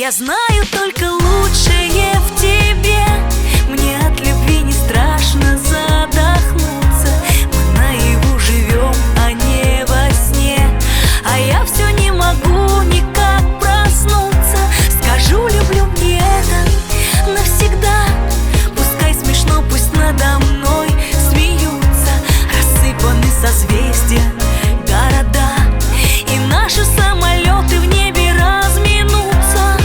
Я знаю только лучшее в тебе. Мне от любви не страшно задохнуться. Мы наяву живем, а не во сне. А я все не могу никак проснуться. Скажу, люблю, мне это навсегда. Пускай смешно, пусть надо мной смеются. Рассыпаны созвездия, города, и наши самолеты в небе разминутся.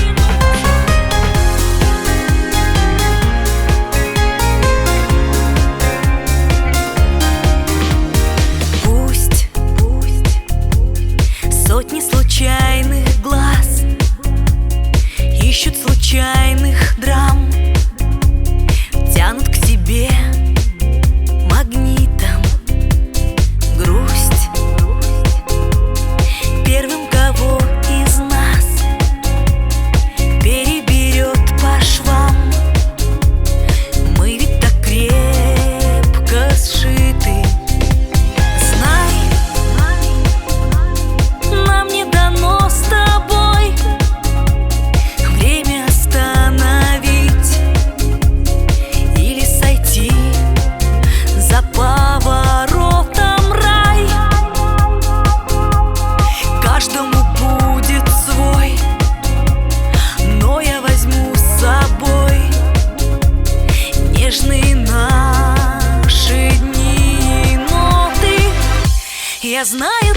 Пусть сотни случайных глаз ищут случайных драм, тянут к себе магнитом. Грусть первым, кого из нас переберет по швам. Мы ведь так крепко сшиты. Знай, нам не дано с тобой время остановить или сойти за поворотом рай. Каждому будет свой, но я возьму с собой нежные наши дни. Но ты, я знаю,